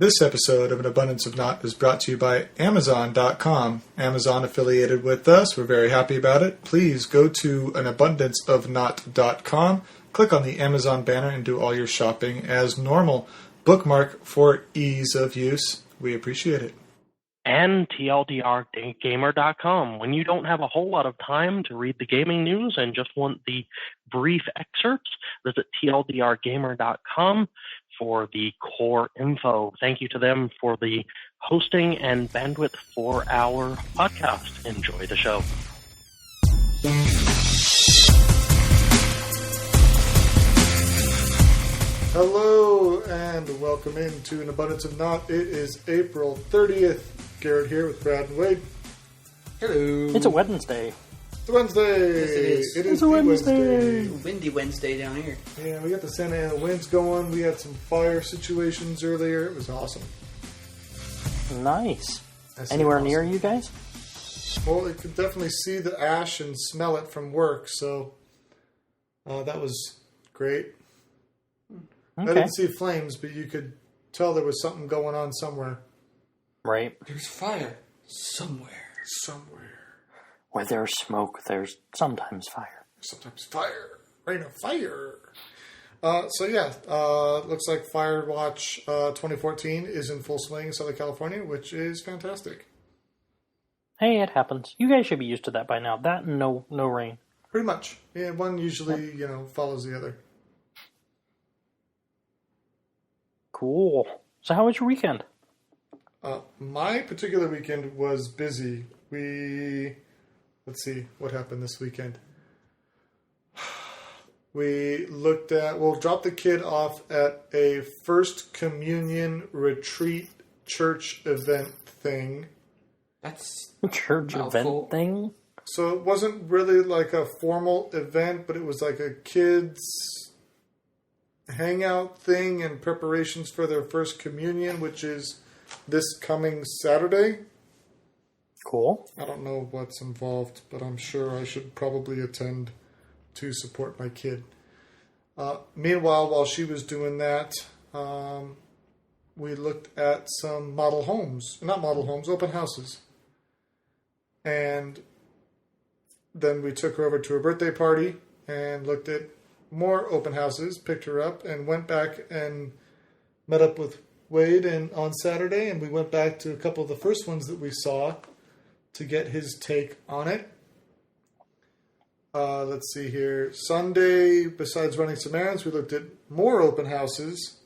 This episode of An Abundance of Naught is brought to you by Amazon.com. Amazon affiliated with us. We're very happy about it. Please go to anabundanceofnaught.com, click on the Amazon banner, and do all your shopping as normal. Bookmark for ease of use. We appreciate it. And TLDRgamer.com. When you don't have a whole lot of time to read the gaming news and just want the brief excerpts, visit TLDRgamer.com for the core info. Thank you to them for the hosting and bandwidth for our podcast. Enjoy the show. Hello and welcome into An Abundance of Naught. It is April 30th. Garrett here with Brad and Wade. Hello. It's a Wednesday. It's a Wednesday. Yes, it is. It's a Wednesday. Windy Wednesday down here. Yeah, we got the Santa Ana winds going. We had some fire situations earlier. It was awesome. Nice. Anywhere near you guys? Well, you could definitely see the ash and smell it from work, so that was great. Okay. I didn't see flames, but you could tell there was something going on somewhere. Right. There's fire somewhere. Where there's smoke, there's sometimes fire. Sometimes fire. Rain of fire. Looks like Firewatch 2014 is in full swing in Southern California, which is fantastic. Hey, it happens. You guys should be used to that by now. That and no rain. Pretty much. Yeah, one usually, follows the other. Cool. So how was your weekend? My particular weekend was busy. Let's see what happened this weekend. We dropped the kid off at a First Communion retreat church event thing. That's A church mouthful. event thing? So it wasn't really like a formal event, but it was like a kids hangout thing and preparations for their First Communion, which is this coming Saturday. Cool. I don't know what's involved, but I'm sure I should probably attend to support my kid. Meanwhile, while she was doing that, we looked at some open houses. And then we took her over to her birthday party and looked at more open houses, picked her up, and went back and met up with Wade on Saturday, and we went back to a couple of the first ones that we saw to get his take on it. Let's see here. Sunday, besides running some errands, we looked at more open houses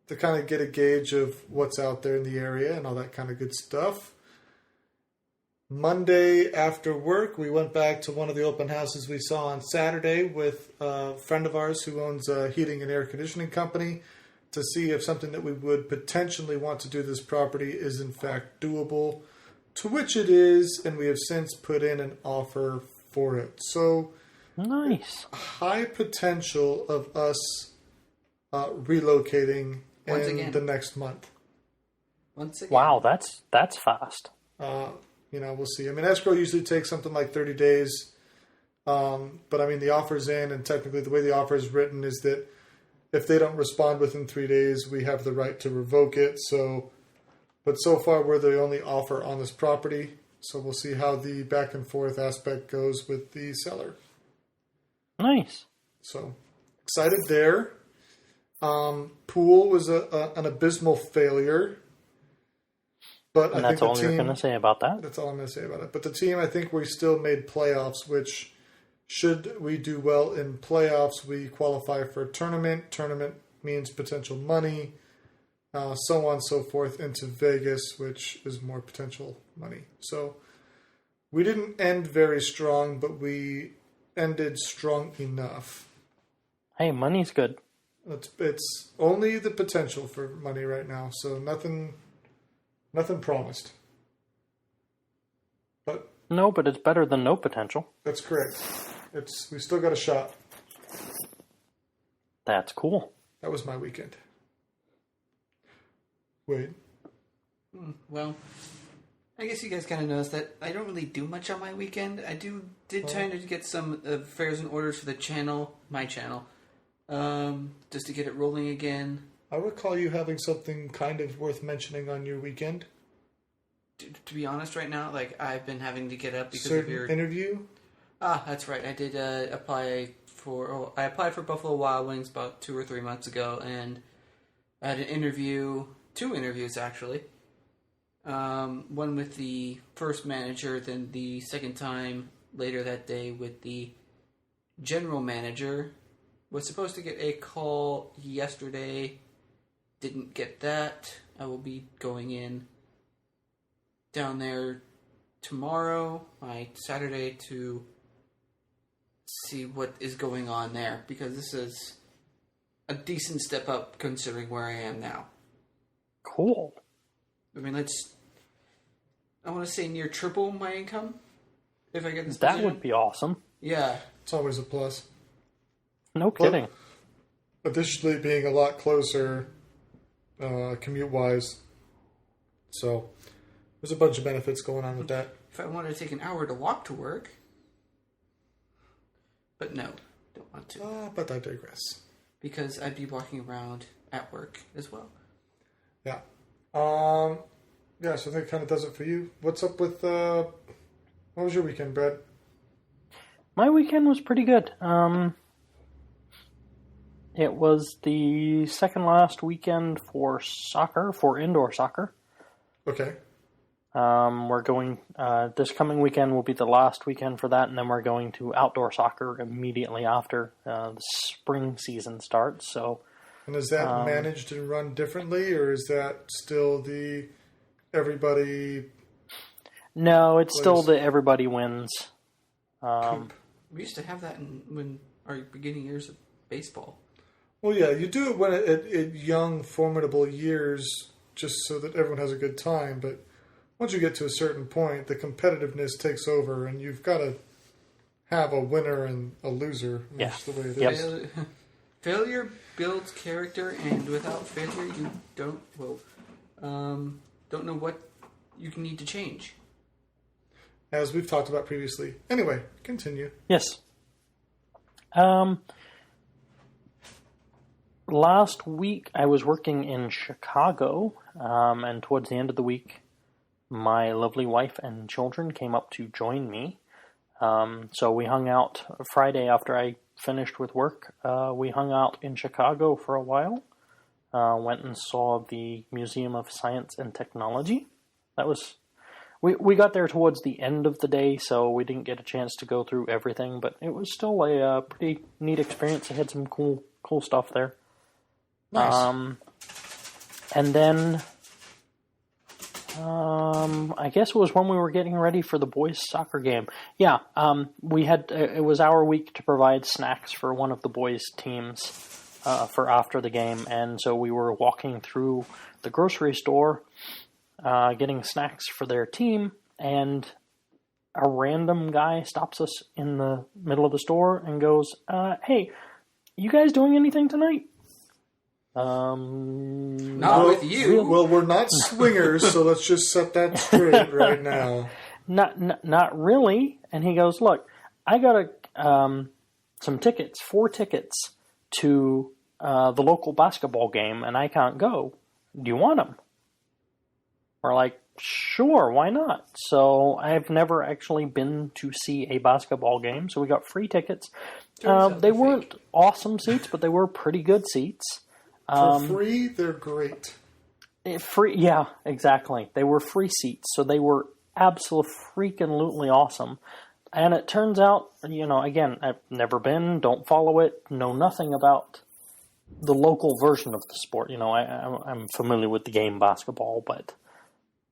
to kind of get a gauge of what's out there in the area and all that kind of good stuff. Monday after work, we went back to one of the open houses we saw on Saturday with a friend of ours who owns a heating and air conditioning company to see if something that we would potentially want to do to this property is in fact doable, to which it is, and we have since put in an offer for it. So, Nice. high potential of us relocating in the next month. Once again. Wow, that's fast. We'll see. I mean, escrow usually takes something like 30 days. But I mean, the offer's in, and technically the way the offer is written is that if they don't respond within 3 days, we have the right to revoke it. But so far we're the only offer on this property. So we'll see how the back and forth aspect goes with the seller. Nice. So excited there. Pool was an abysmal failure. But And I that's think all you're going to say about that? That's all I'm going to say about it. But the team, I think we still made playoffs, which should we do well in playoffs, we qualify for a tournament. Tournament means potential money, so on and so forth, into Vegas, which is more potential money. So we didn't end very strong, but we ended strong enough. Hey, money's good. It's only the potential for money right now, so nothing promised. But No, but it's better than no potential. that's correct. We still got a shot. That's cool. That was my weekend. Wait. Well, I guess you guys kind of noticed that I don't really do much on my weekend. I did try to get some affairs and orders for the channel, my channel, just to get it rolling again. I recall you having something kind of worth mentioning on your weekend. To be honest, right now, like I've been having to get up because Certain of your interview. Ah, that's right. I did apply for. Oh, I applied for Buffalo Wild Wings about 2 or 3 months ago, and I had an interview, 2 interviews actually. One with the first manager, then the second time later that day with the general manager. Was supposed to get a call yesterday. Didn't get that. I will be going in down there tomorrow, my Saturday, to see what is going on there, because this is a decent step up considering where I am now. Cool. I mean, I want to say near triple my income if I get this That position. would be awesome. Yeah. It's always a plus. No kidding. Additionally, being a lot closer commute-wise. So, there's a bunch of benefits going on with that. If I wanted to take an hour to walk to work. But no, don't want to. But I digress. Because I'd be walking around at work as well. Yeah. Yeah, so I think it kind of does it for you. What's up with, what was your weekend, Brad? My weekend was pretty good. It was the second last weekend for indoor soccer. Okay. We're going, this coming weekend will be the last weekend for that, and then we're going to outdoor soccer immediately after the spring season starts. So, And is that managed and run differently, or is that still the everybody? No, it's plays? still the everybody wins. We used to have that when our beginning years of baseball. Well, yeah, you do it when at young, formidable years, just so that everyone has a good time. But once you get to a certain point, the competitiveness takes over, and you've got to have a winner and a loser. Yeah. That's the way it Yep. is. Failure builds character, and without failure, you don't know what you can need to change. As we've talked about previously. Anyway, continue. Yes. Last week I was working in Chicago, and towards the end of the week, my lovely wife and children came up to join me. So we hung out Friday after I finished with work. We hung out in Chicago for a while. Went and saw the Museum of Science and Technology. That was... We got there towards the end of the day, so we didn't get a chance to go through everything, but it was still a pretty neat experience. They had some cool stuff there. Nice. And then, I guess it was when we were getting ready for the boys' soccer game. Yeah, it was our week to provide snacks for one of the boys' teams for after the game, and so we were walking through the grocery store, getting snacks for their team, and a random guy stops us in the middle of the store and goes, "Hey, you guys doing anything tonight?" Not with you. Well, we're not swingers, so let's just set that straight right now. Not really. And he goes, "Look, I got some tickets, 4 tickets to the local basketball game, and I can't go. Do you want them?" We're like, "Sure, why not?" So I've never actually been to see a basketball game, so we got free tickets. They weren't awesome seats, but they were pretty good seats. For free, they're great. Free, yeah, exactly. They were free seats, so they were absolutely awesome. And it turns out, again, I've never been, don't follow it, know nothing about the local version of the sport. I'm familiar with the game basketball, but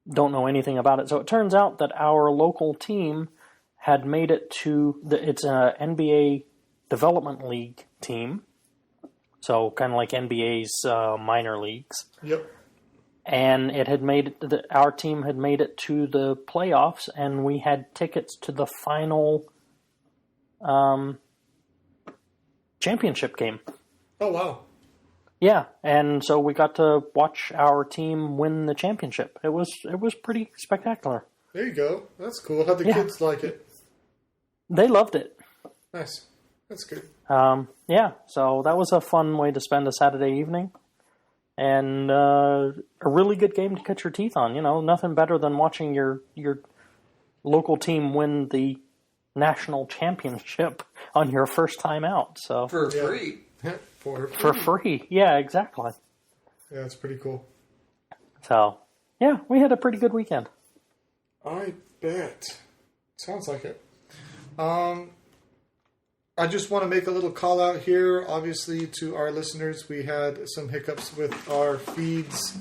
don't know anything about it. So it turns out that our local team had made it to it's an NBA Development League team. So kind of like NBA's minor leagues. Yep. And it had our team had made it to the playoffs, and we had tickets to the final championship game. Oh, wow. Yeah, and so we got to watch our team win the championship. It was pretty spectacular. There you go. That's cool. How'd the kids like it? They loved it. Nice. That's good. Yeah, so that was a fun way to spend a Saturday evening. and a really good game to cut your teeth on. You know, nothing better than watching your local team win the national championship on your first time out. So For free. For free. Yeah, exactly. Yeah, it's pretty cool. So, yeah, we had a pretty good weekend. I bet. Sounds like it. I just want to make a little call out here, obviously, to our listeners. We had some hiccups with our feeds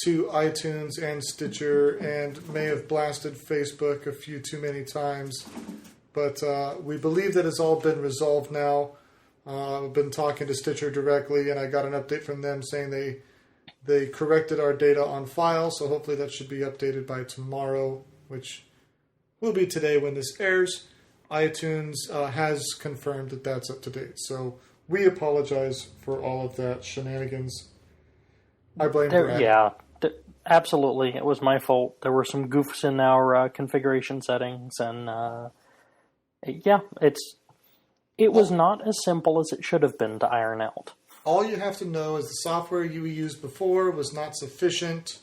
to iTunes and Stitcher and may have blasted Facebook a few too many times. But we believe that it's all been resolved now. I've been talking to Stitcher directly, and I got an update from them saying they corrected our data on file, so hopefully that should be updated by tomorrow, which will be today when this airs. iTunes has confirmed that that's up to date, so we apologize for all of that shenanigans. I blame Brad. Yeah, absolutely. It was my fault. There were some goofs in our configuration settings, and it was not as simple as it should have been to iron out. All you have to know is the software you used before was not sufficient.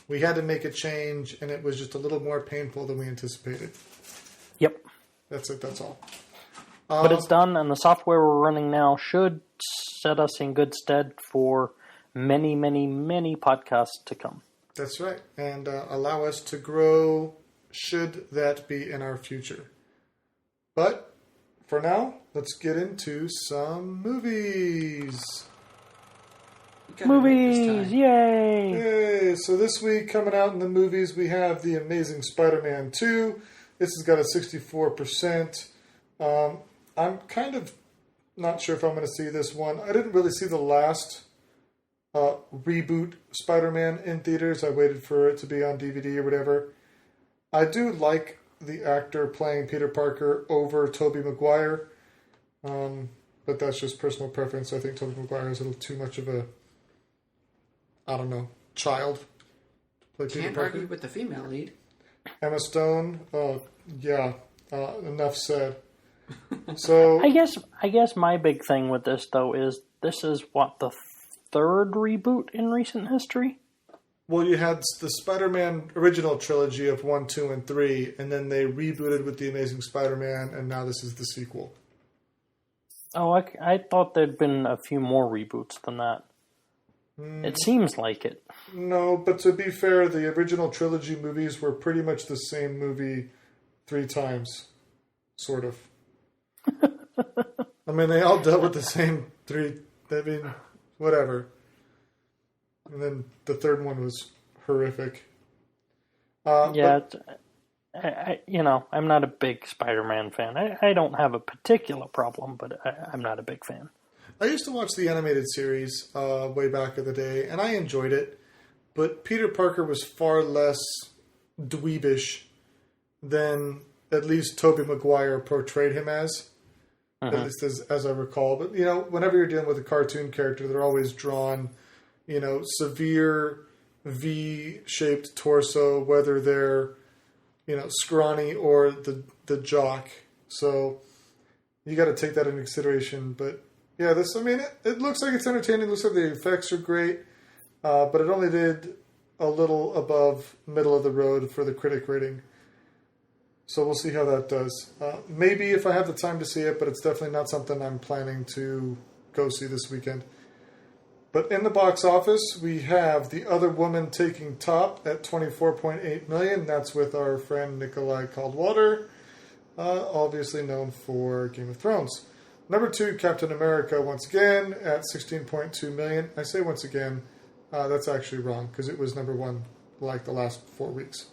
We had to make a change, and it was just a little more painful than we anticipated. Yep. That's it. That's all. But it's done, and the software we're running now should set us in good stead for many, many, many podcasts to come. That's right. And allow us to grow, should that be in our future. But for now, let's get into some movies. Movies, yay! Yay! So this week, coming out in the movies, we have The Amazing Spider-Man 2. This has got a 64%. I'm kind of not sure if I'm going to see this one. I didn't really see the last reboot Spider-Man in theaters. I waited for it to be on DVD or whatever. I do like the actor playing Peter Parker over Tobey Maguire. But that's just personal preference. I think Tobey Maguire is a little too much of a, I don't know, child to play Peter Can't Parker. argue with the female lead. Emma Stone, enough said. So I guess my big thing with this though is this is what, the third reboot in recent history? well, you had the Spider-Man original trilogy of 1, 2, and 3, and then they rebooted with The Amazing Spider-Man, and now this is the sequel. Oh, I thought there'd been a few more reboots than that. It seems like it. No, but to be fair, the original trilogy movies were pretty much the same movie 3 times. Sort of. I mean, they all dealt with the same 3... I mean, whatever. And then the third one was horrific. Yeah, I'm not a big Spider-Man fan. I don't have a particular problem, but I'm not a big fan. I used to watch the animated series way back in the day, and I enjoyed it. But Peter Parker was far less dweebish than at least Tobey Maguire portrayed him as. At least as I recall. But, whenever you're dealing with a cartoon character, they're always drawn, severe V-shaped torso, whether they're, scrawny or the jock. So you got to take that into consideration. But, yeah, it looks like it's entertaining. It looks like the effects are great. But it only did a little above middle of the road for the critic rating. So we'll see how that does. Maybe if I have the time to see it, but it's definitely not something I'm planning to go see this weekend. But in the box office, we have The Other Woman taking top at $24.8 million. That's with our friend Nikolai Caldwater, obviously known for Game of Thrones. Number 2, Captain America, once again, at $16.2 million. I say once again, that's actually wrong, because it was number 1 like the last 4 weeks.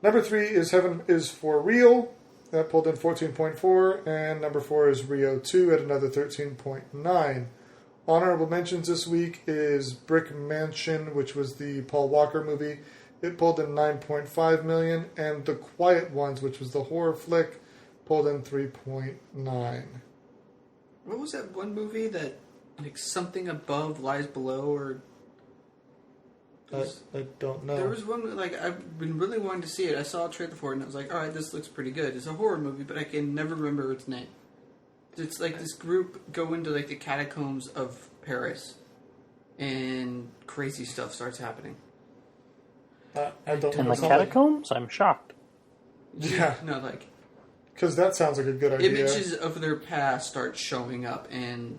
Number 3 is Heaven is for Real. That pulled in 14.4. And number 4 is Rio 2 at another 13.9. Honorable mentions this week is Brick Mansion, which was the Paul Walker movie. It pulled in 9.5 million. And The Quiet Ones, which was the horror flick, pulled in 3.9. What was that one movie that, Something Above Lies Below, or... I don't know. There was one, I've been really wanting to see it. I saw a trailer for it, and I was like, alright, this looks pretty good. It's a horror movie, but I can never remember its name. It's this group go into, the catacombs of Paris. and crazy stuff starts happening. I don't In know. the catacombs? I'm shocked. Yeah. No, like Because that sounds like a good idea. images of their past start showing up, and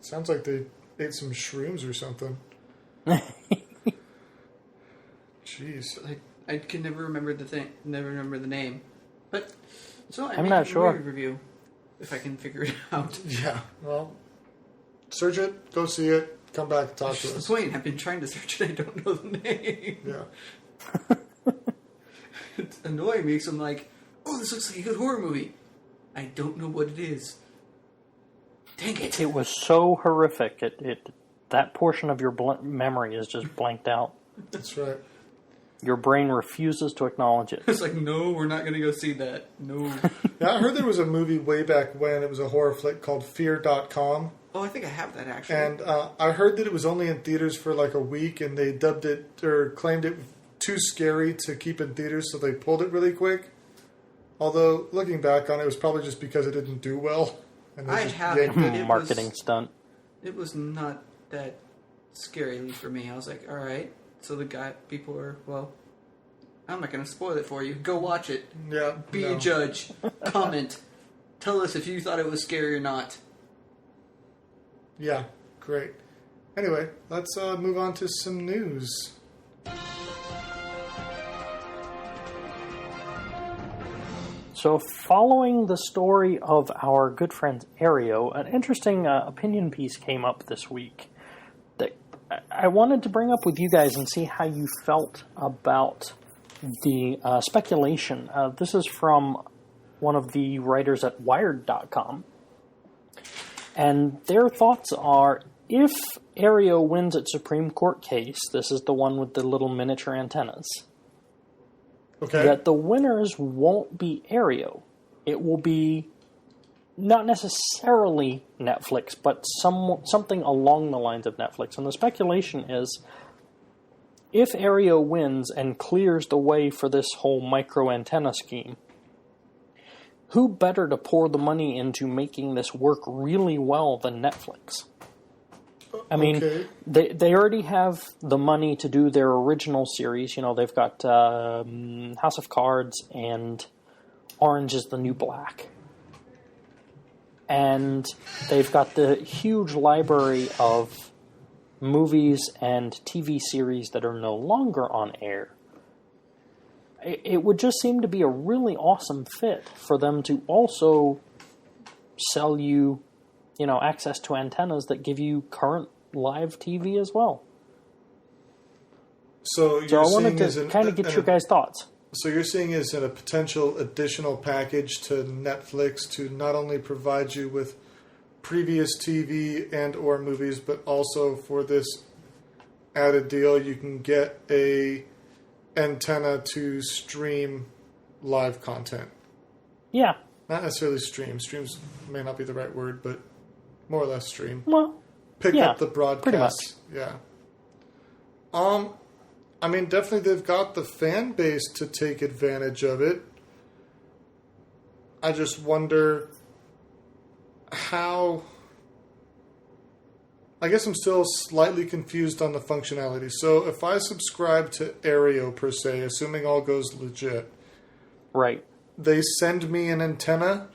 Sounds like they ate some shrooms or something. Jeez. like I can never remember the name. But so I'm not sure. Review if I can figure it out. Yeah. Well, search it, go see it, come back and talk That's to just us. the point. I've been trying to search it. I don't know the name. Yeah. It's annoying me because I'm like, oh, this looks like a good horror movie. I don't know what it is. Dang it. It was so horrific. That portion of your memory is just blanked out. That's right. Your brain refuses to acknowledge it. It's like, no, we're not going to go see that. No. Yeah, I heard there was a movie way back when. It was a horror flick called Fear.com. Oh, I think I have that actually. And I heard that it was only in theaters for like a week, and they dubbed it or claimed it too scary to keep in theaters, so they pulled it really quick. Although, looking back on it, it was probably just because it didn't do well. And they I just have yanked it. it. Marketing stunt. It was not that scary, at least for me. I was like, all right. So people are, well, I'm not going to spoil it for you. Go watch it. Yeah, Be no. a judge. Comment. Tell us if you thought it was scary or not. Yeah, great. Anyway, let's move on to some news. So, following the story of our good friend Aereo, an interesting opinion piece came up this week that I wanted to bring up with you guys and see how you felt about the speculation. This is from one of the writers at Wired.com. And their thoughts are, if Aereo wins its Supreme Court case, this is the one with the little miniature antennas, Okay. that the winners won't be Aereo. It will be not necessarily Netflix, but something along the lines of Netflix. And the speculation is, if Aereo wins and clears the way for this whole micro antenna scheme, who better to pour the money into making this work really well than Netflix? I mean, Okay. they already have the money to do their original series. You know, they've got House of Cards and Orange is the New Black. And they've got the huge library of movies and TV series that are no longer on air. It would just seem to be a really awesome fit for them to also sell you, access to antennas that give you current live TV as well. So So you're I wanted seeing to kind of get your guys' thoughts. So you're seeing as a potential additional package to Netflix to not only provide you with previous TV and or movies, but also for this added deal, you can get a antenna to stream live content. Yeah. Not necessarily stream. Streams may not be the right word, but more or less stream. Well, Pick yeah, up the broadcast. pretty much. Yeah. I mean, definitely they've got the fan base to take advantage of it. I just wonder how... I guess I'm still slightly confused on the functionality. So if I subscribe to Aereo per se, assuming all goes legit, right. they send me an antenna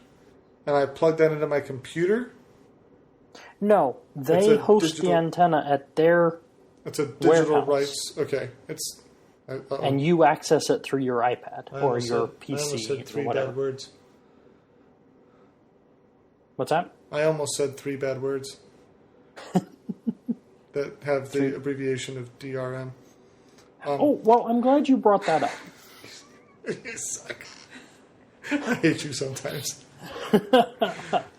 and I plug that into my computer? No, It's they a host digital- the antenna at their... It's a digital Warehouse. rights. Okay. It's... And you access it through your iPad I or almost your said- I almost PC said or three whatever. bad words. What's that? I almost said three bad words that have the abbreviation of DRM. Oh, well, I'm glad you brought that up. You suck. I hate you sometimes.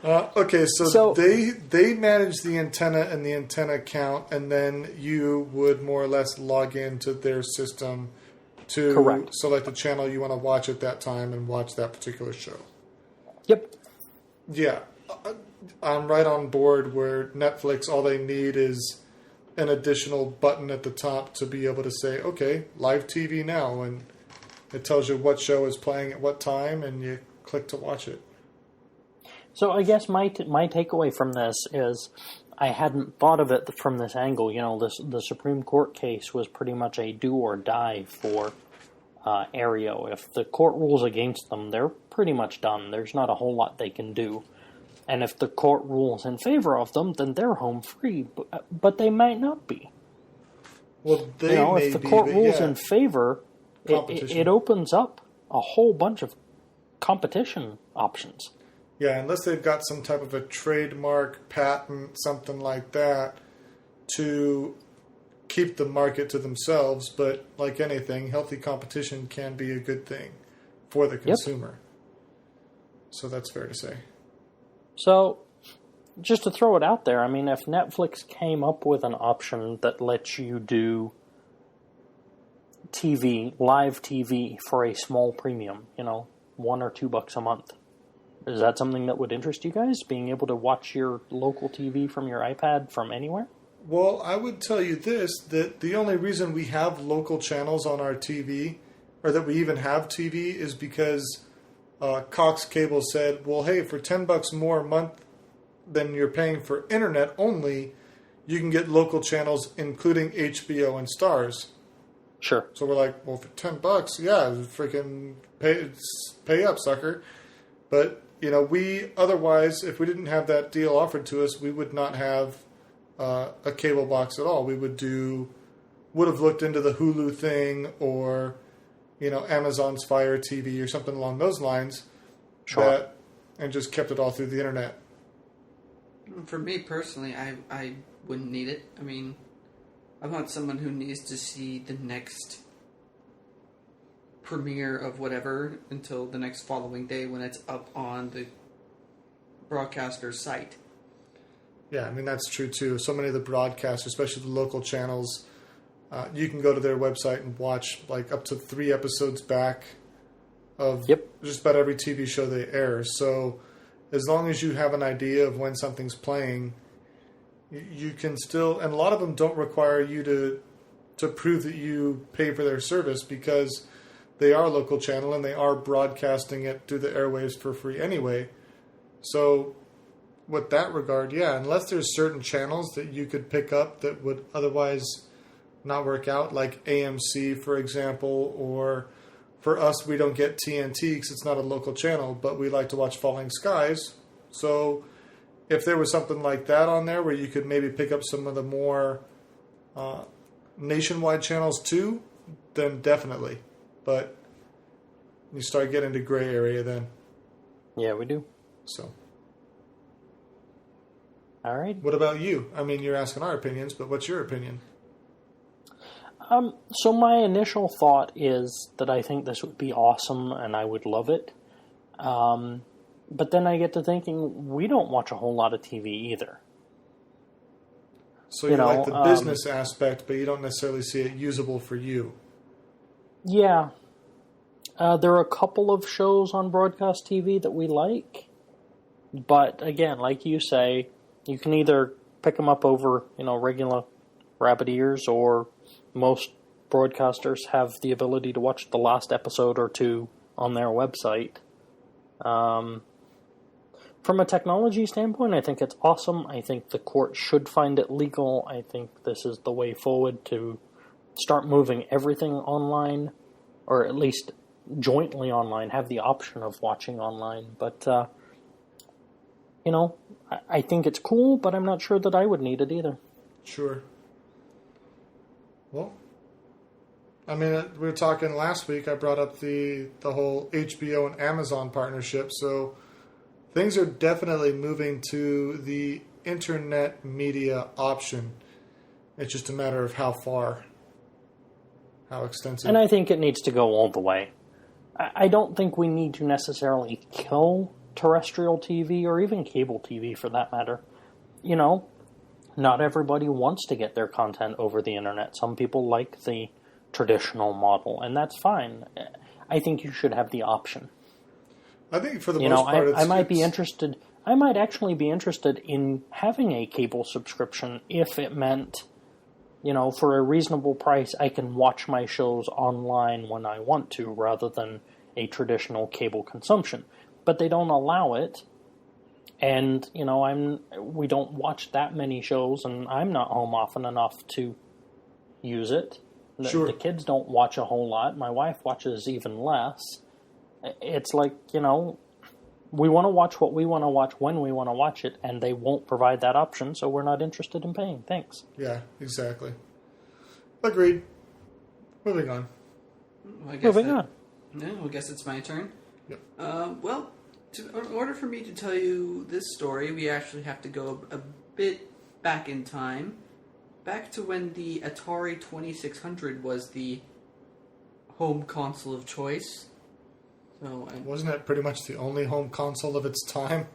Okay, so they manage the antenna and the antenna count, and then you would more or less log into their system to Correct. select the channel you want to watch at that time and watch that particular show. Yep. Yeah, I'm right on board where Netflix, all they need is an additional button at the top to be able to say, okay, live TV now, and it tells you what show is playing at what time, and you click to watch it. So I guess my takeaway from this is I hadn't thought of it from this angle. You know, the Supreme Court case was pretty much a do or die for Aereo. If the court rules against them, they're pretty much done. There's not a whole lot they can do. And if the court rules in favor of them, then they're home free. But they might not be. Well, they if the court rules in favor, it opens up a whole bunch of competition options. Yeah, unless they've got some type of a trademark, patent, something like that, to keep the market to themselves. But like anything, healthy competition can be a good thing for the consumer. Yep. So that's fair to say. So, just to throw it out there, I mean, if Netflix came up with an option that lets you do live TV for a small premium, $1 or $2 a month, is that something that would interest you guys, being able to watch your local TV from your iPad from anywhere? Well, I would tell you this, that the only reason we have local channels on our TV, or that we even have TV, is because Cox Cable said, well, hey, for $10 more a month than you're paying for internet only, you can get local channels, including HBO and Stars. Sure. So we're like, well, for $10, yeah, freaking pay up, sucker. But, we otherwise, if we didn't have that deal offered to us, we would not have a cable box at all. We would have looked into the Hulu thing or, Amazon's Fire TV or something along those lines. Sure. And just kept it all through the internet. For me personally, I wouldn't need it. I mean, I'm not someone who needs to see the next premiere of whatever until the next following day when it's up on the broadcaster's site. Yeah, I mean, that's true too. So many of the broadcasters, especially the local channels, you can go to their website and watch like up to 3 episodes back of just about every TV show they air. So as long as you have an idea of when something's playing, you can still, and a lot of them don't require you to prove that you pay for their service because they are a local channel and they are broadcasting it through the airwaves for free anyway. So with that regard, yeah, unless there's certain channels that you could pick up that would otherwise not work out, like AMC, for example, or for us, we don't get TNT because it's not a local channel, but we like to watch Falling Skies. So if there was something like that on there where you could maybe pick up some of the more nationwide channels too, then definitely. But you start getting into gray area then. Yeah, we do. So. All right. What about you? I mean, you're asking our opinions, but what's your opinion? So my initial thought is that I think this would be awesome and I would love it. But then I get to thinking, we don't watch a whole lot of TV either. So you like the business aspect, but you don't necessarily see it usable for you. Yeah. There are a couple of shows on broadcast TV that we like. But again, like you say, you can either pick them up over, regular rabbit ears, or most broadcasters have the ability to watch the last episode or two on their website. From a technology standpoint, I think it's awesome. I think the court should find it legal. I think this is the way forward to start moving everything online, or at least jointly online, have the option of watching online. But, I think it's cool, but I'm not sure that I would need it either. Sure. Well, I mean, we were talking last week, I brought up the whole HBO and Amazon partnership, so things are definitely moving to the internet media option. It's just a matter of how far, how extensive. And I think it needs to go all the way. I don't think we need to necessarily kill terrestrial TV or even cable TV for that matter. Not everybody wants to get their content over the internet. Some people like the traditional model, and that's fine. I think you should have the option. I think for the most part, I might be interested. I might actually be interested in having a cable subscription if it meant, for a reasonable price, I can watch my shows online when I want to, rather than a traditional cable consumption. But they don't allow it. And, you know, we don't watch that many shows, and I'm not home often enough to use it. Sure. The kids don't watch a whole lot. My wife watches even less. It's like, you know, we want to watch what we want to watch when we want to watch it, and they won't provide that option, so we're not interested in paying. Thanks. Yeah, exactly. Agreed. Moving on. Well, I guess it's my turn. Yep. Well, in order for me to tell you this story, we actually have to go a bit back in time. Back to when the Atari 2600 was the home console of choice. So, Wasn't it pretty much the only home console of its time?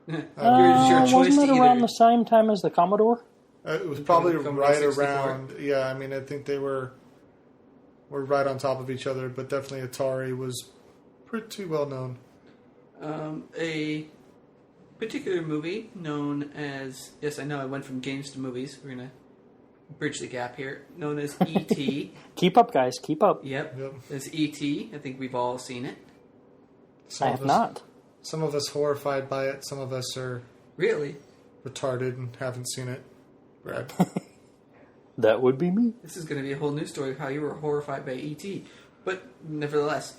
your choice wasn't to it around either... the same time as the Commodore? It was probably Commodore right 64? around. Yeah, I mean, I think they were right on top of each other, but definitely Atari was pretty well known. A particular movie known as... Yes, I know I went from games to movies. We're going to bridge the gap here. Known as E.T. Keep up, guys. Keep up. Yep. Yep. It's E.T. I think we've all seen it. Some I of have us- not. Some of us horrified by it. Some of us are Really? retarded and haven't seen it. Brad. That would be me. This is going to be a whole new story of how you were horrified by E.T. But nevertheless,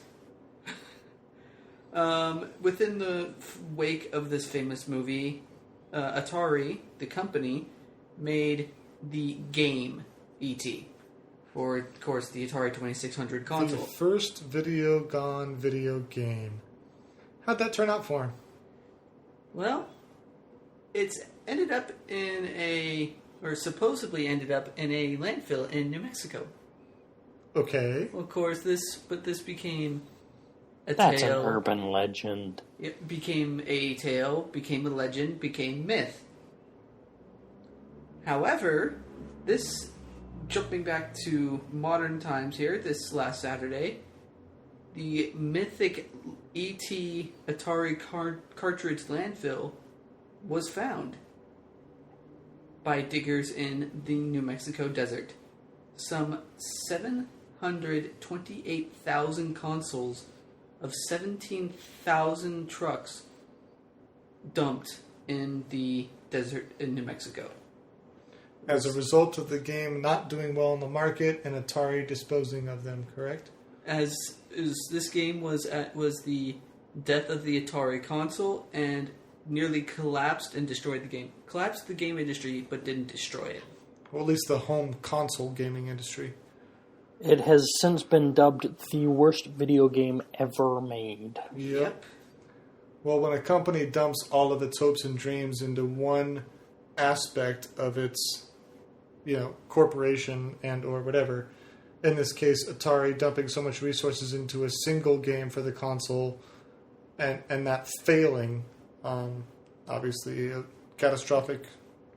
within the wake of this famous movie, Atari, the company, made the game E.T. for, of course, the Atari 2600 The console. first video game. How'd that turn out for him? Well, it's ended up or supposedly ended up in a landfill in New Mexico. Okay. Well, of course, this became a That's tale. an urban legend. It became a tale, became a legend, became myth. However, this, jumping back to modern times here, this last Saturday, the mythic E.T. Atari cartridge landfill was found by diggers in the New Mexico desert. Some 728,000 consoles of 17,000 trucks dumped in the desert in New Mexico. As a result of the game not doing well in the market and Atari disposing of them, correct? As this game was the death of the Atari console and nearly collapsed and destroyed the game. Collapsed the game industry, but didn't destroy it. Or at least the home console gaming industry. It has since been dubbed the worst video game ever made. Yep. Well, when a company dumps all of its hopes and dreams into one aspect of its, corporation and or whatever, in this case, Atari dumping so much resources into a single game for the console and that failing, obviously, catastrophic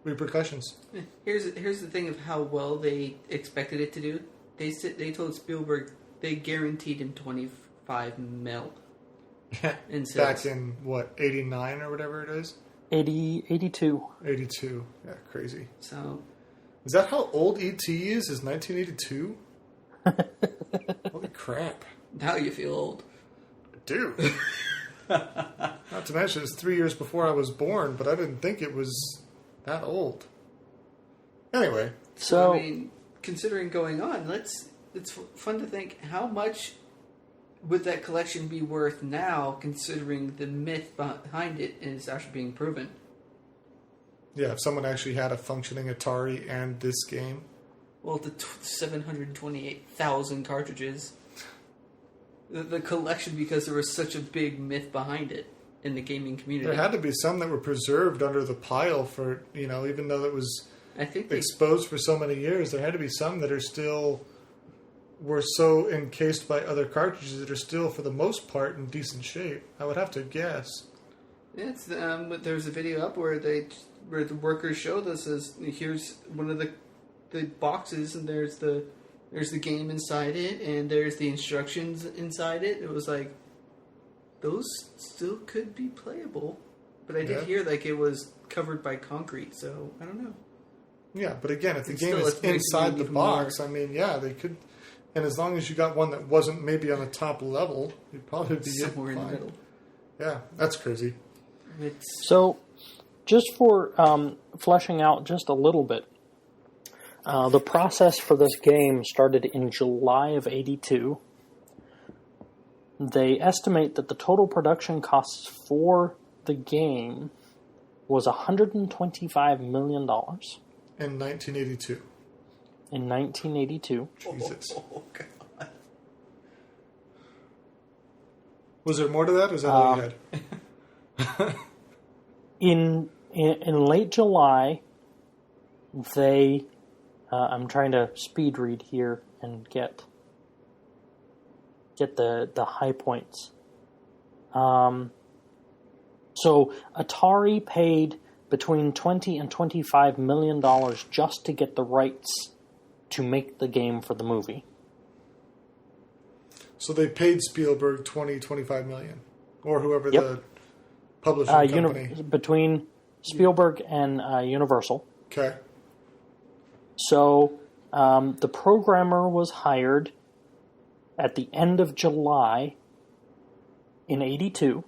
repercussions. Here's the thing of how well they expected it to do. They told Spielberg they guaranteed him $25 million. In sales. Back in, 89 or whatever it is? 82. 82. Yeah, crazy. So, Is that how old E.T. is? Is 1982? Holy crap. now you feel old. I do. Not to mention, it's 3 years before I was born, but I didn't think it was that old. Anyway. So, I mean, considering going on, it's fun to think how much would that collection be worth now, considering the myth behind it is actually being proven. Yeah, if someone actually had a functioning Atari and this game. Well, the 728,000 cartridges. The collection, because there was such a big myth behind it in the gaming community. There had to be some that were preserved under the pile for, even though it was I think exposed for so many years, there had to be some that were so encased by other cartridges that are still, for the most part, in decent shape. I would have to guess. it's there's a video up where the workers showed us as here's one of the boxes, and there's the game inside it, and there's the instructions inside it. It was like, those still could be playable, but I did hear like it was covered by concrete, so I don't know. Yeah, but again, if the It's game still is a thing inside the even box, more. I mean, yeah, they could. And as long as you got one that wasn't maybe on the top level, you'd probably be Somewhere in the fine. middle. Yeah, that's crazy. So, just for fleshing out just a little bit, the process for this game started in July of '82. They estimate that the total production costs for the game was $125 million. In 1982. In 1982. Jesus. Oh, God. Was there more to that, or is that all you had? In late July, they... I'm trying to speed read here and get the high points. So Atari paid between $20 and $25 million just to get the rights to make the game for the movie. So they paid Spielberg $25 million, or whoever Yep. the publishing company. Between Spielberg and Universal. Okay. So the programmer was hired at the end of July in '82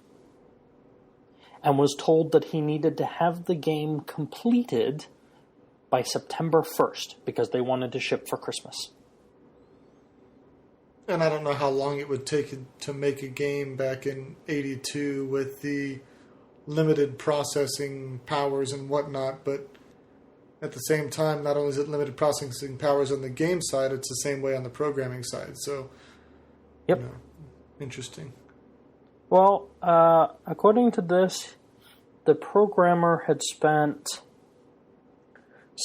and was told that he needed to have the game completed by September 1st because they wanted to ship for Christmas. And I don't know how long it would take to make a game back in '82 with the limited processing powers and whatnot, but at the same time, not only is it limited processing powers on the game side, it's the same way on the programming side. So, Yep. Interesting. Well, according to this, the programmer had spent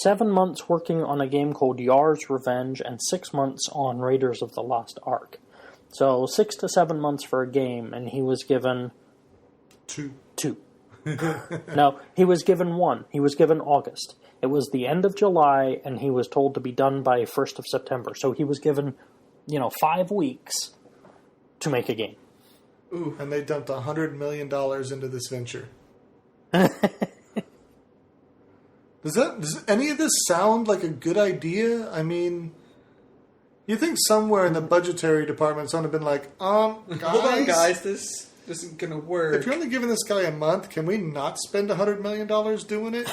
7 months working on a game called Yar's Revenge and 6 months on Raiders of the Lost Ark. So 6 to 7 months for a game, and he was given... Two. No, he was given one. He was given August. It was the end of July, and he was told to be done by 1st of September. So he was given, 5 weeks to make a game. Ooh. And they dumped $100 million into this venture. Does any of this sound like a good idea? I mean, you think somewhere in the budgetary department someone have been like, guys, hold on, guys, this isn't gonna work. If you're only giving this guy a month, can we not spend $100 million doing it?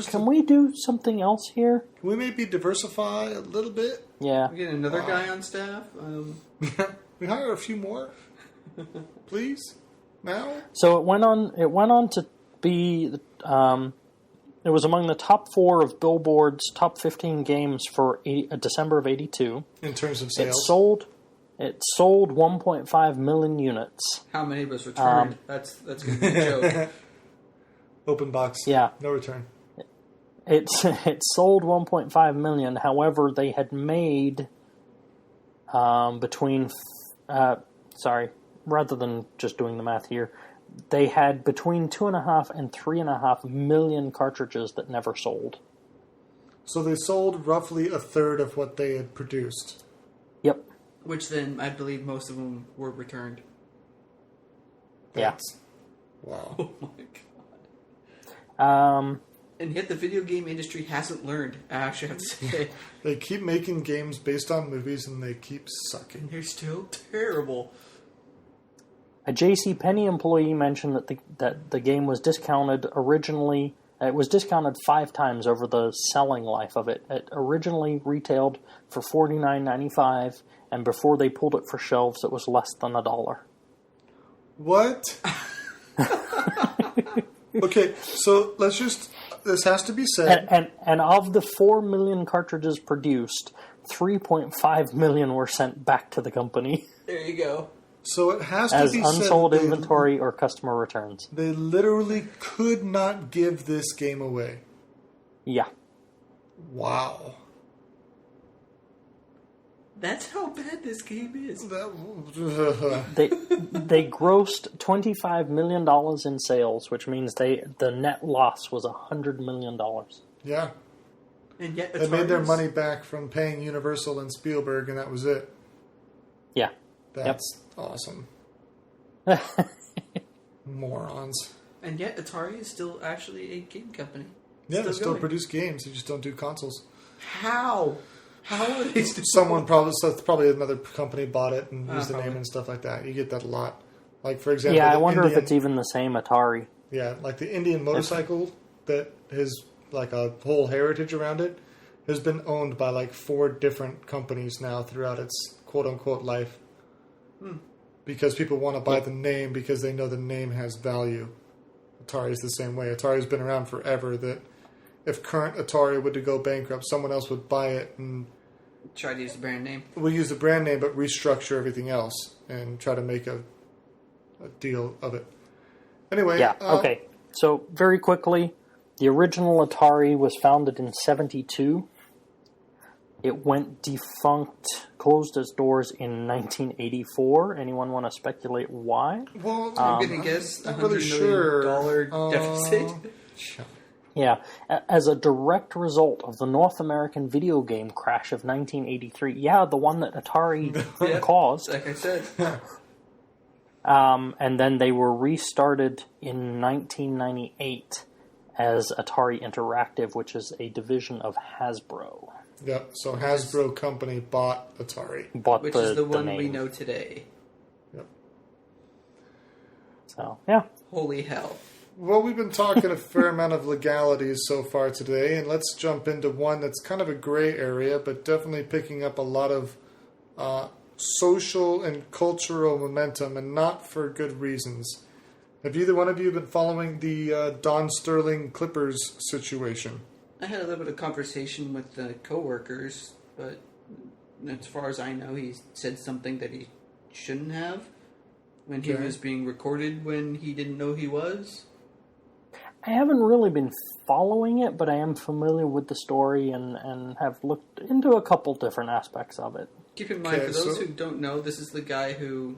Can we do something else here? Can we maybe diversify a little bit? Yeah. We get another guy on staff. We hire a few more, please. Now. So it went on to be. It was among the top 4 of Billboard's top 15 games for December of '82. In terms of sales, it sold 1.5 million units. How many was returned? That's gonna be a joke. Open box. Yeah. No return. It sold 1.5 million. However, they had made rather than just doing the math here, they had between 2.5 and 3.5 million cartridges that never sold. So they sold roughly a third of what they had produced. Yep. Which then, I believe most of them were returned. That's, wow. Oh my god. Um, And yet the video game industry hasn't learned, I actually have to say. They keep making games based on movies and they keep sucking. They're still terrible. A JCPenney employee mentioned that the game was discounted originally. It was discounted 5 times over the selling life of it. It originally retailed for $49.95, and before they pulled it for shelves, it was less than $1. What? Okay, so let's just... This has to be said. And of the 4 million cartridges produced, 3.5 million were sent back to the company. There you go. So it has to as be said. As unsold inventory or customer returns. They literally could not give this game away. Yeah. Wow. That's how bad this game is. They grossed $25 million in sales, which means the net loss was $100 million. Yeah. And yet They made their money back from paying Universal and Spielberg, and that was it. Yeah. That's awesome. Morons. And yet Atari is still actually a game company. Yeah, they still going. produce games. They just don't do consoles. How? How are they still Someone probably another company bought it and used the probably. name and stuff like that. You get that a lot. Like, for example... Yeah, I wonder if it's even the same Atari. Yeah, like the Indian motorcycle that has, like, a whole heritage around it has been owned by, like, 4 different companies now throughout its quote-unquote life. Because people want to buy the name because they know the name has value. Atari is the same way. Atari's been around forever, that if current Atari were to go bankrupt, someone else would buy it and... Try to use the brand name. We'll use the brand name, but restructure everything else and try to make a deal of it. Anyway. Yeah, okay. So, very quickly, the original Atari was founded in 1972. It went defunct, closed its doors in 1984. Anyone want to speculate why? Well, I'm going to guess not $100 really sure. million deficit. Yeah, as a direct result of the North American video game crash of 1983. Yeah, the one that Atari caused. Like I said. And then they were restarted in 1998 as Atari Interactive, which is a division of Hasbro. Yep, so Hasbro Company bought Atari. Which is the one we know today. Yep. So, yeah. Holy hell. Well, we've been talking a fair amount of legalities so far today, and let's jump into one that's kind of a gray area, but definitely picking up a lot of social and cultural momentum, and not for good reasons. Have either one of you been following the Don Sterling Clippers situation? I had a little bit of conversation with the coworkers, but as far as I know, he said something that he shouldn't have when he was being recorded when he didn't know he was. I haven't really been following it, but I am familiar with the story and have looked into a couple different aspects of it. Keep in mind, for those who don't know, this is the guy who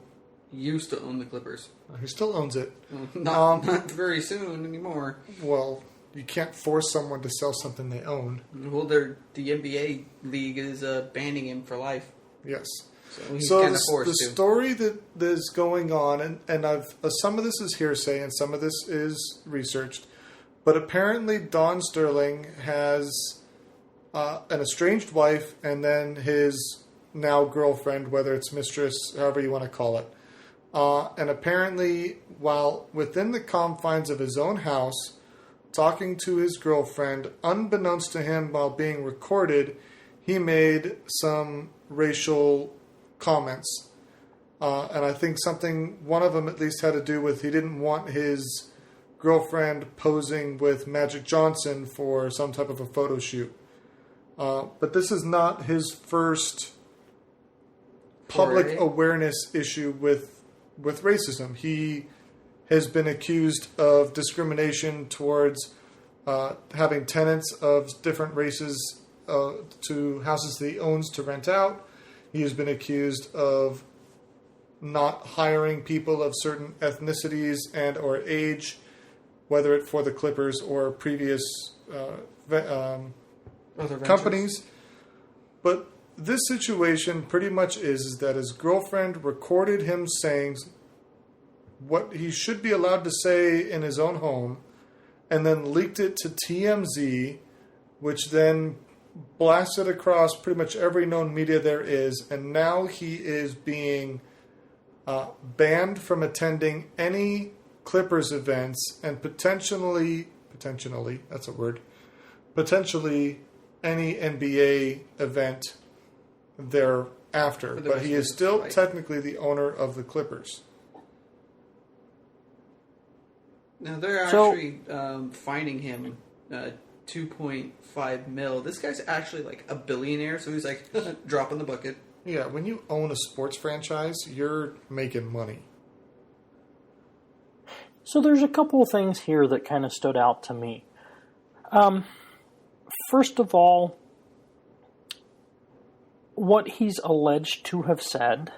used to own the Clippers. He still owns it. Well, not very soon anymore. Well, you can't force someone to sell something they own. Well, the NBA league is banning him for life. Yes. So he's kind of forced to. The story that is going on, and I've some of this is hearsay and some of this is researched, but apparently Don Sterling has an estranged wife and then his now girlfriend, whether it's mistress, however you want to call it. And apparently, while within the confines of his own house, talking to his girlfriend, unbeknownst to him while being recorded, he made some racial comments. And I think one of them at least had to do with he didn't want his girlfriend posing with Magic Johnson for some type of a photo shoot. But this is not his first public awareness issue with racism. He has been accused of discrimination towards having tenants of different races to houses that he owns to rent out. He has been accused of not hiring people of certain ethnicities and or age, whether it for the Clippers or previous companies. But this situation pretty much is that his girlfriend recorded him saying what he should be allowed to say in his own home, and then leaked it to TMZ, which then blasted across pretty much every known media there is, and now he is being banned from attending any Clippers events and potentially that's a word, potentially any NBA event thereafter. But he is still technically the owner of the Clippers. Now they're actually fining him $2.5 million. This guy's actually like a billionaire, so he's like dropping the bucket. Yeah, when you own a sports franchise, you're making money. So there's a couple of things here that kind of stood out to me. First of all, what he's alleged to have said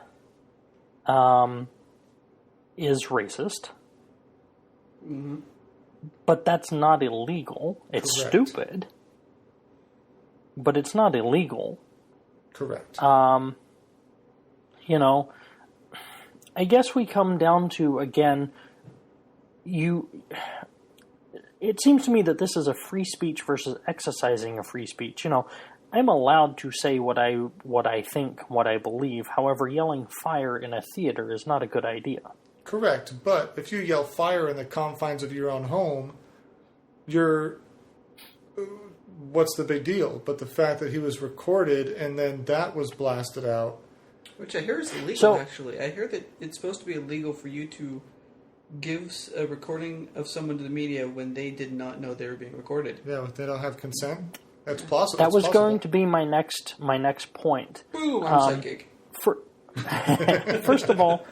is racist. Mm-hmm. But that's not illegal. It's Correct. stupid. But it's not illegal. Correct. I guess we come down to, again, it seems to me that this is a free speech versus exercising a free speech. I'm allowed to say what I think, what I believe. However, yelling fire in a theater is not a good idea. Correct, but if you yell fire in the confines of your own home, what's the big deal? But the fact that he was recorded and then that was blasted out. Which I hear is illegal, actually. I hear that it's supposed to be illegal for you to give a recording of someone to the media when they did not know they were being recorded. Yeah, if they don't have consent. That's possible. That was going to be my next point. Boom, I'm psychic. First of all,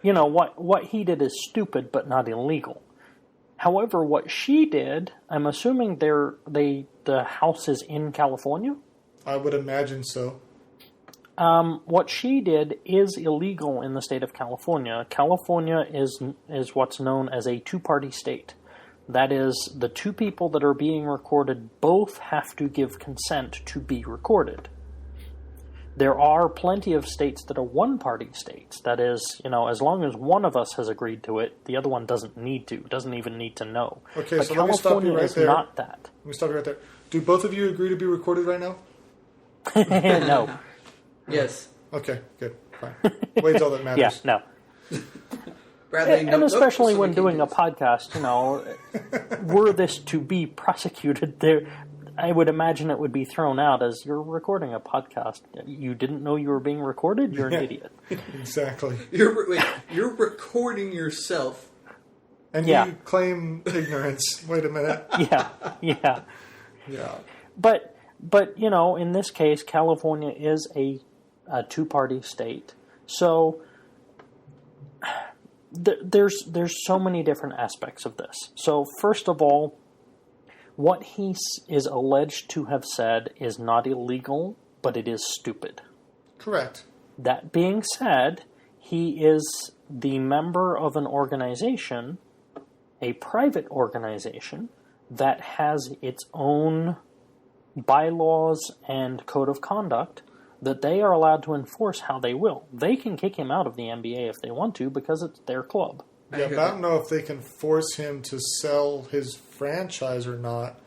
you know, what he did is stupid but not illegal. However, what she did, I'm assuming the house is in California? I would imagine so. What she did is illegal in the state of California. California is what's known as a two-party state. That is, the two people that are being recorded both have to give consent to be recorded. There are plenty of states that are one-party states. That is, you know, as long as one of us has agreed to it, the other one doesn't even need to know. Okay, but so California let me stop you right there. Not that. Let me stop you right there. Do both of you agree to be recorded right now? No. Yes. Okay, good. Fine. Wade's all that matters. Yeah, no. Bradley, and especially when doing a podcast, you know, were this to be prosecuted, I would imagine it would be thrown out as you're recording a podcast. You didn't know you were being recorded? You're an idiot. Exactly. You're recording yourself. And you claim ignorance. Wait a minute. Yeah. But you know, in this case, California is a two-party state. So there's so many different aspects of this. So first of all, what he is alleged to have said is not illegal, but it is stupid. Correct. That being said, he is the member of an organization, a private organization, that has its own bylaws and code of conduct that they are allowed to enforce how they will. They can kick him out of the NBA if they want to because it's their club. Yeah, but I don't know if they can force him to sell his franchise or not.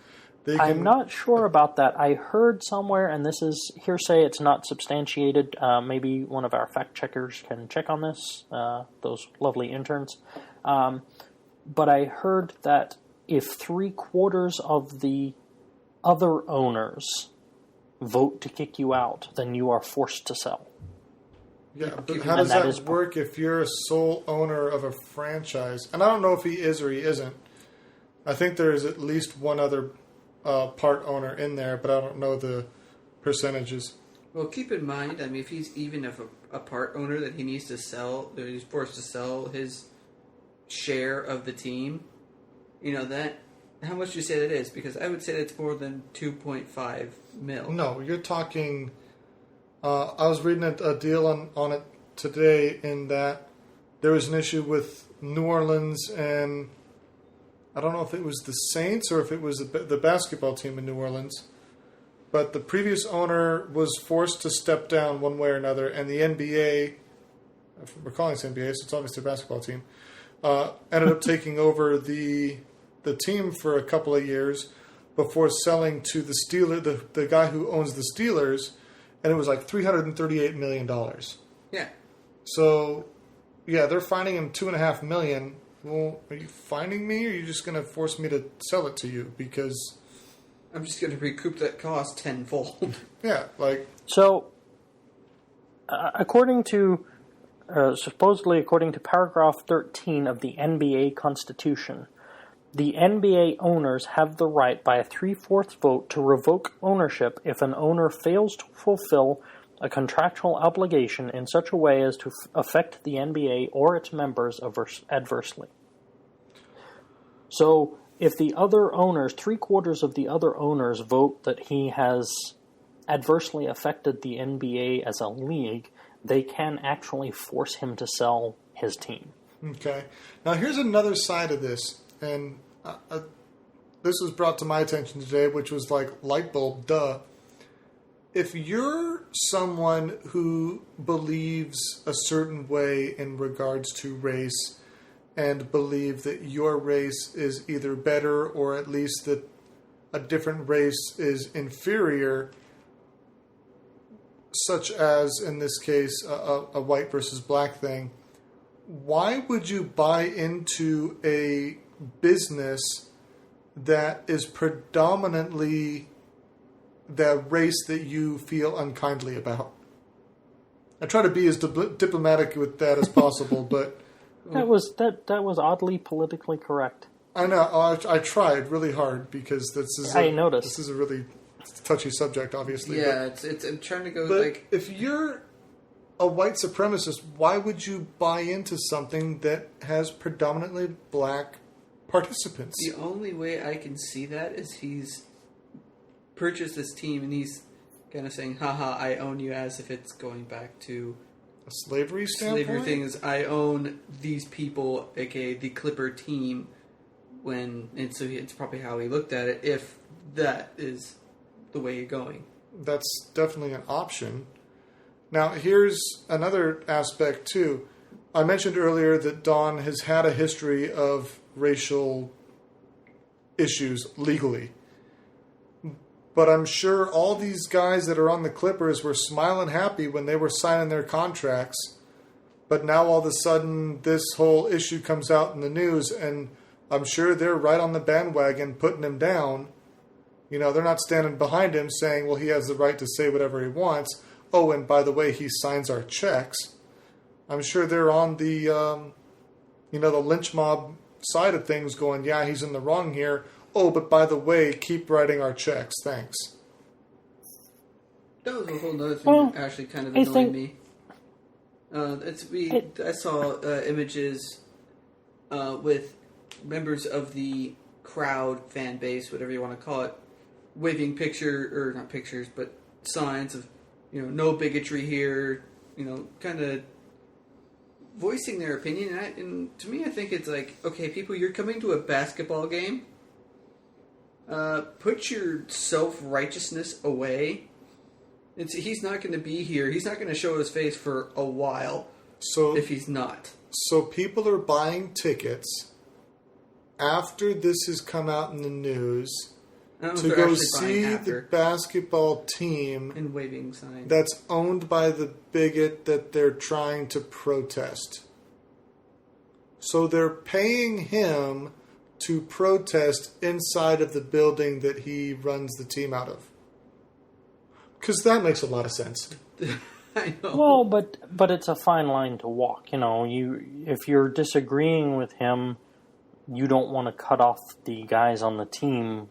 I'm not sure about that. I heard somewhere, and this is hearsay, it's not substantiated. Maybe one of our fact checkers can check on this, those lovely interns. But I heard that if 3/4 of the other owners vote to kick you out, then you are forced to sell. Yeah, but how does that work if you're a sole owner of a franchise? And I don't know if he is or he isn't. I think there is at least one other part owner in there, but I don't know the percentages. Well, keep in mind, I mean, if he's even a part owner that he needs to sell, that he's forced to sell his share of the team, you know, that, how much do you say that is? Because I would say that's more than 2.5 mil. No, you're talking, I was reading a deal on it today in that there was an issue with New Orleans and I don't know if it was the Saints or if it was the basketball team in New Orleans, but the previous owner was forced to step down one way or another, and the NBA, we're calling this NBA, so it's obviously a basketball team, ended up taking over the team for a couple of years before selling to the the guy who owns the Steelers, and it was like $338 million. Yeah. So, yeah, they're fining him $2.5 million. Well, are you fining me, or are you just going to force me to sell it to you? Because I'm just going to recoup that cost tenfold. Yeah, like... So, supposedly according to paragraph 13 of the NBA Constitution, the NBA owners have the right by a 3/4 vote to revoke ownership if an owner fails to fulfill a contractual obligation in such a way as to affect the NBA or its members adversely. So, if the other owners, 3/4 of the other owners vote that he has adversely affected the NBA as a league, they can actually force him to sell his team. Okay. Now, here's another side of this, and this was brought to my attention today, which was like, light bulb, duh. If you're someone who believes a certain way in regards to race and believe that your race is either better or at least that a different race is inferior, such as, in this case, a white versus black thing, why would you buy into a business that is predominantly the race that you feel unkindly about? I try to be as diplomatic with that as possible, but that was oddly politically correct. I know. I tried really hard because I noticed this is a really touchy subject, obviously. Yeah, it's I'm trying to go but like if you're a white supremacist, why would you buy into something that has predominantly black participants? The only way I can see that is he's purchased this team and he's kind of saying, haha, I own you, as if it's going back to a slavery standpoint? Slavery thing is, I own these people, aka the Clipper team, and so it's probably how he looked at it, if that is the way you're going. That's definitely an option. Now, here's another aspect, too. I mentioned earlier that Don has had a history of racial issues legally. But I'm sure all these guys that are on the Clippers were smiling happy when they were signing their contracts. But now all of a sudden this whole issue comes out in the news, and I'm sure they're right on the bandwagon putting him down. You know, they're not standing behind him saying, well, he has the right to say whatever he wants. Oh, and by the way, he signs our checks. I'm sure they're on the, the lynch mob side of things going, yeah, he's in the wrong here. Oh, but by the way, keep writing our checks. Thanks. That was a whole other thing that actually kind of annoyed me. I saw images with members of the crowd, fan base, whatever you want to call it, waving not pictures, but signs of, no bigotry here, kind of voicing their opinion. And to me, I think it's like, okay, people, you're coming to a basketball game. Put your self-righteousness away. He's not going to be here. He's not going to show his face for a while. So if he's not. So people are buying tickets after this has come out in the news to go see the basketball team and waving signs that's owned by the bigot that they're trying to protest. So they're paying him to protest inside of the building that he runs the team out of. Because that makes a lot of sense. I know. Well, but it's a fine line to walk. If you're disagreeing with him, you don't want to cut off the guys on the team.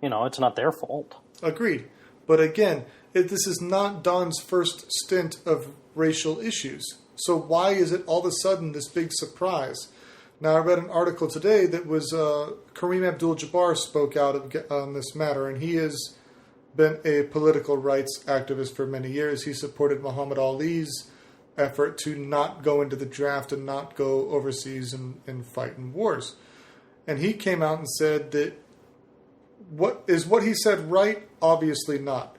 It's not their fault. Agreed. But again, this is not Don's first stint of racial issues. So why is it all of a sudden this big surprise? Now, I read an article today that was Kareem Abdul-Jabbar spoke out on this matter, and he has been a political rights activist for many years. He supported Muhammad Ali's effort to not go into the draft and not go overseas and fight in wars. And he came out and said that what he said right? Obviously not.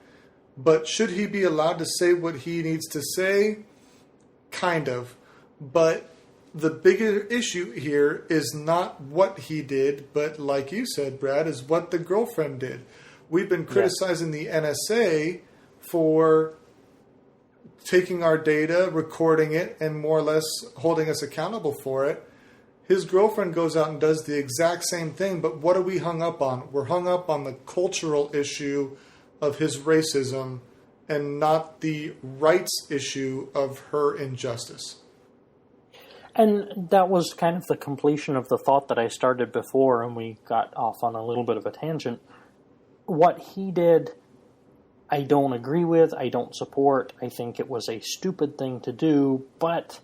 But should he be allowed to say what he needs to say? Kind of. But the bigger issue here is not what he did, but like you said, Brad, is what the girlfriend did. We've been criticizing the NSA for taking our data, recording it, and more or less holding us accountable for it. His girlfriend goes out and does the exact same thing, but what are we hung up on? We're hung up on the cultural issue of his racism and not the rights issue of her injustice. And that was kind of the completion of the thought that I started before, and we got off on a little bit of a tangent. What he did, I don't agree with, I don't support. I think it was a stupid thing to do, but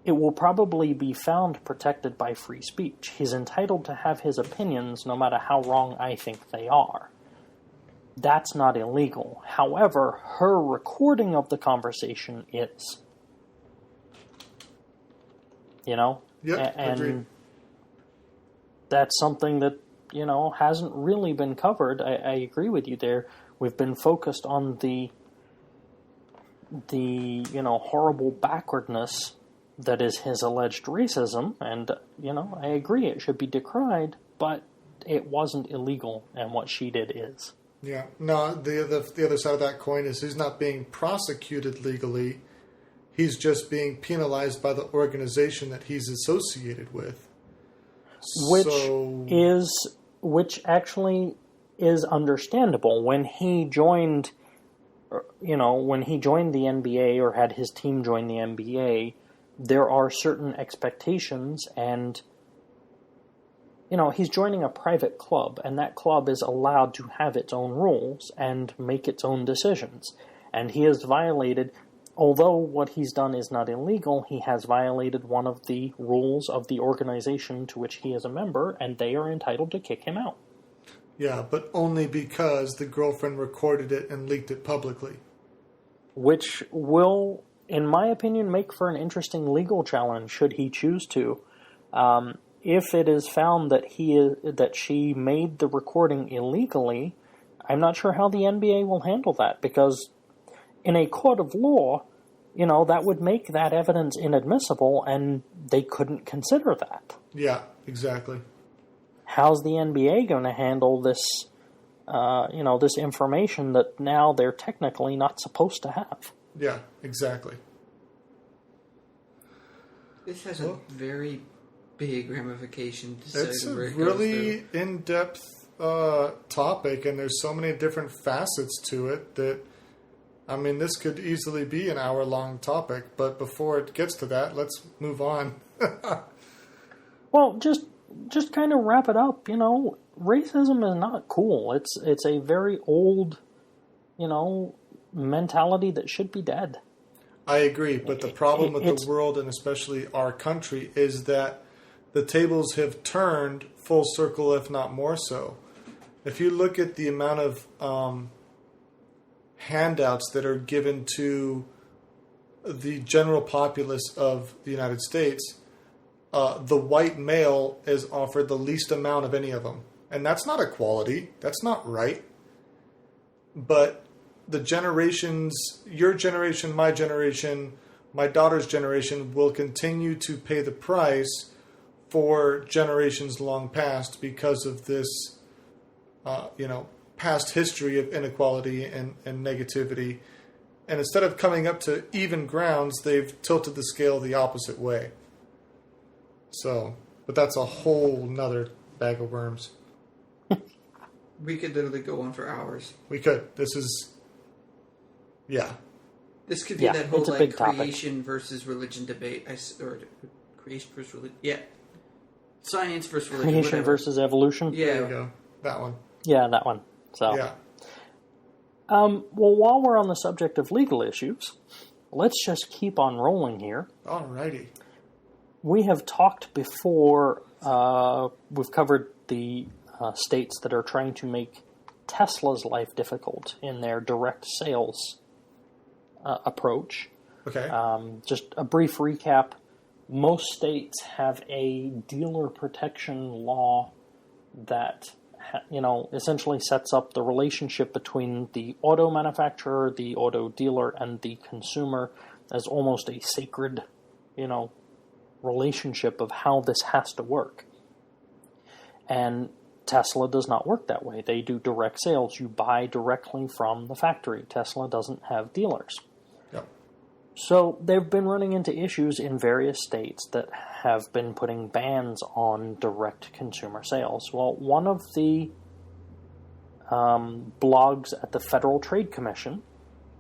it will probably be found protected by free speech. He's entitled to have his opinions no matter how wrong I think they are. That's not illegal. However, her recording of the conversation is. Yep, and agreed. That's something that, hasn't really been covered. I agree with you there. We've been focused on the horrible backwardness that is his alleged racism, and, I agree it should be decried, but it wasn't illegal, and what she did is. Yeah. No, the other side of that coin is he's not being prosecuted legally. He's just being penalized by the organization that he's associated with. Which actually is understandable. When he joined, when he joined the NBA or had his team join the NBA, there are certain expectations, and he's joining a private club, and that club is allowed to have its own rules and make its own decisions. And he has violated, although what he's done is not illegal, he has violated one of the rules of the organization to which he is a member, and they are entitled to kick him out. Yeah, but only because the girlfriend recorded it and leaked it publicly. Which will, in my opinion, make for an interesting legal challenge should he choose to. If it is found that she made the recording illegally, I'm not sure how the NBA will handle that, because in a court of law, that would make that evidence inadmissible, and they couldn't consider that. Yeah, exactly. How's the NBA going to handle this, this information that now they're technically not supposed to have? Yeah, exactly. This has a very big ramification. It's a really in-depth topic, and there's so many different facets to it that, this could easily be an hour-long topic, but before it gets to that, let's move on. Well, just kind of wrap it up. Racism is not cool. It's a very old, mentality that should be dead. I agree, but the problem with the world, and especially our country, is that the tables have turned full circle, if not more so. If you look at the amount of handouts that are given to the general populace of the United States, the white male is offered the least amount of any of them. And that's not equality. That's not right. But the generations, your generation, my daughter's generation, will continue to pay the price for generations long past because of this, past history of inequality and negativity. And instead of coming up to even grounds, they've tilted the scale the opposite way. So, but that's a whole nother bag of worms. We could literally go on for hours. We could. This is, yeah. This could be that whole creation topic versus religion debate, or creation versus religion. Yeah, science versus religion. Creation versus evolution. Yeah, there you go. That one. Yeah, that one. So, yeah. Well, while we're on the subject of legal issues, let's just keep on rolling here. Alrighty. We have talked before. We've covered the states that are trying to make Tesla's life difficult in their direct sales approach. Okay. Just a brief recap. Most states have a dealer protection law that, essentially sets up the relationship between the auto manufacturer, the auto dealer, and the consumer as almost a sacred, relationship of how this has to work. And Tesla does not work that way. They do direct sales. You buy directly from the factory. Tesla doesn't have dealers. Yep. So they've been running into issues in various states that have been putting bans on direct consumer sales. Well, one of the blogs at the Federal Trade Commission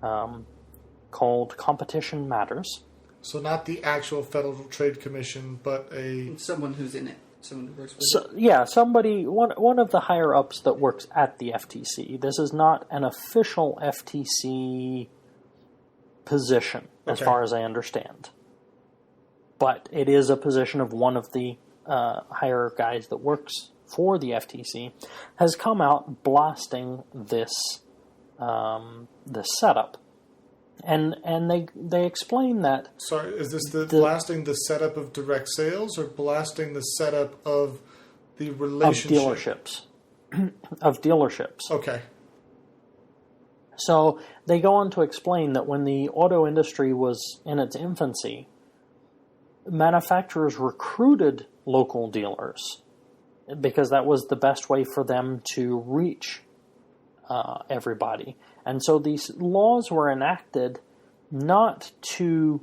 called Competition Matters. So not the actual Federal Trade Commission, but someone who's in it. Someone who works with it. Yeah, somebody, one of the higher-ups that works at the FTC. This is not an official FTC position, as far as I understand. But it is a position of one of the higher guys that works for the FTC, has come out blasting this setup. And they explain that... Sorry, is this blasting the setup of direct sales or blasting the setup of the relationship? Of dealerships. Okay. So they go on to explain that when the auto industry was in its infancy, manufacturers recruited local dealers because that was the best way for them to reach everybody. And so these laws were enacted not to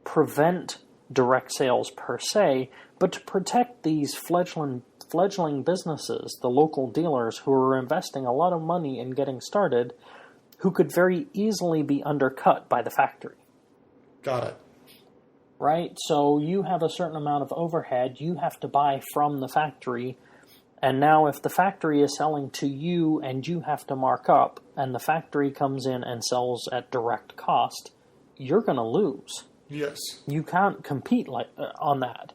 prevent direct sales per se, but to protect these fledgling businesses, the local dealers who are investing a lot of money in getting started, who could very easily be undercut by the factory. Got it. Right? So you have a certain amount of overhead you have to buy from the factory, and now if the factory is selling to you and you have to mark up, and the factory comes in and sells at direct cost, you're going to lose. Yes. You can't compete on that.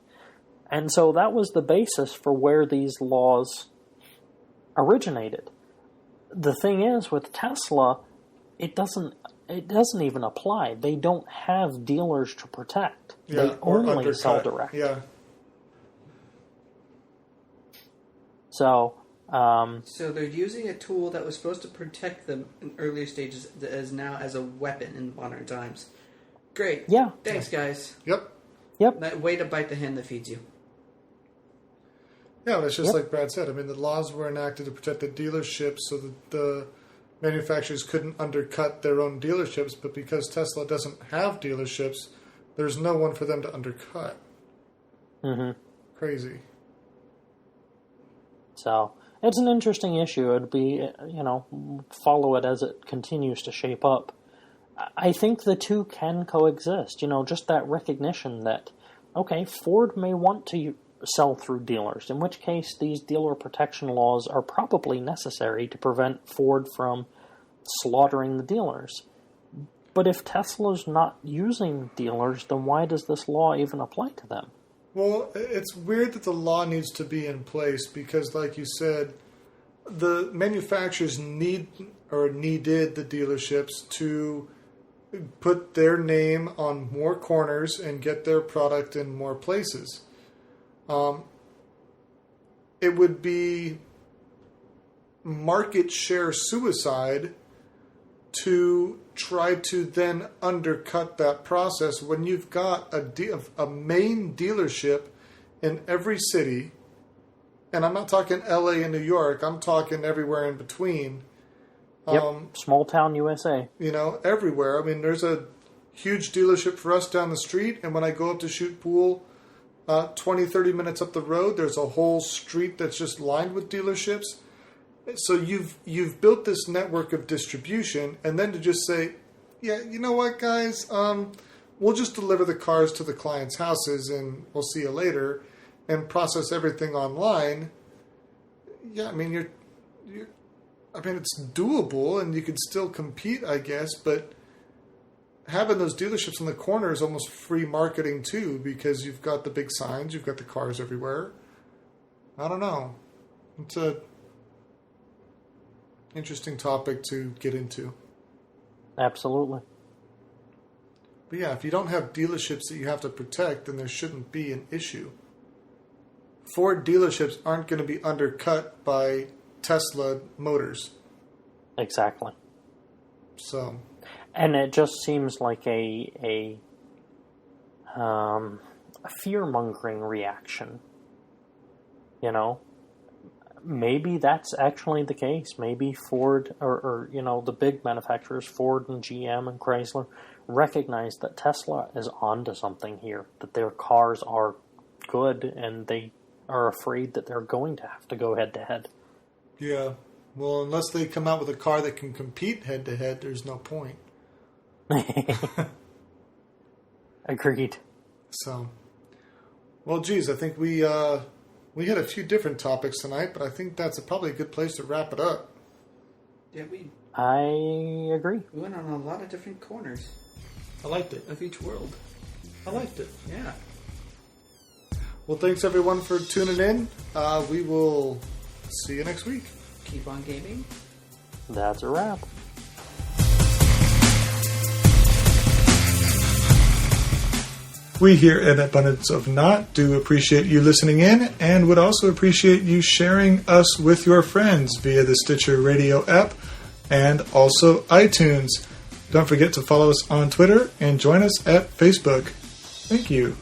And so that was the basis for where these laws originated. The thing is, with Tesla, it doesn't even apply. They don't have dealers to protect. Yeah, they only sell direct. Yeah. So they're using a tool that was supposed to protect them in earlier stages as now as a weapon in modern times. Great. Yeah. Thanks, guys. Yep. Way to bite the hand that feeds you. Yeah, but it's just like Brad said. I mean, the laws were enacted to protect the dealerships so that the manufacturers couldn't undercut their own dealerships, but because Tesla doesn't have dealerships, there's no one for them to undercut. Mm-hmm. Crazy. So, it's an interesting issue. It'd be, follow it as it continues to shape up. I think the two can coexist. Just that recognition that, okay, Ford may want to sell through dealers, in which case these dealer protection laws are probably necessary to prevent Ford from slaughtering the dealers. But if Tesla's not using dealers, then why does this law even apply to them? Well, it's weird that the law needs to be in place because, like you said, the manufacturers needed the dealerships to put their name on more corners and get their product in more places. It would be market share suicide to try to then undercut that process when you've got a main dealership in every city. And I'm not talking LA and New York. I'm talking everywhere in between. Small town USA. Everywhere. I mean, there's a huge dealership for us down the street. And when I go up to shoot pool 20, 30 minutes up the road, there's a whole street that's just lined with dealerships. So you've built this network of distribution, and then to just say, yeah, you know what, guys, we'll just deliver the cars to the clients' houses, and we'll see you later, and process everything online. Yeah, I mean, it's doable, and you can still compete, I guess, but having those dealerships in the corner is almost free marketing too, because you've got the big signs, you've got the cars everywhere. I don't know. It's a interesting topic to get into. Absolutely. But yeah, if you don't have dealerships that you have to protect, then there shouldn't be an issue. Ford dealerships aren't going to be undercut by Tesla motors. Exactly. So. And it just seems like a fear-mongering reaction. Maybe that's actually the case. Maybe Ford or the big manufacturers, Ford and GM and Chrysler, recognize that Tesla is onto something here, that their cars are good, and they are afraid that they're going to have to go head-to-head. Yeah. Well, unless they come out with a car that can compete head-to-head, there's no point. Agreed. So, well, geez, I think we had a few different topics tonight, but I think that's probably a good place to wrap it up. Yeah, I agree. We went on a lot of different corners. I liked it. Of each world. I liked it. Yeah. Well, thanks everyone for tuning in. We will see you next week. Keep on gaming. That's a wrap. We here at Abundance of Naught do appreciate you listening in and would also appreciate you sharing us with your friends via the Stitcher Radio app and also iTunes. Don't forget to follow us on Twitter and join us at Facebook. Thank you.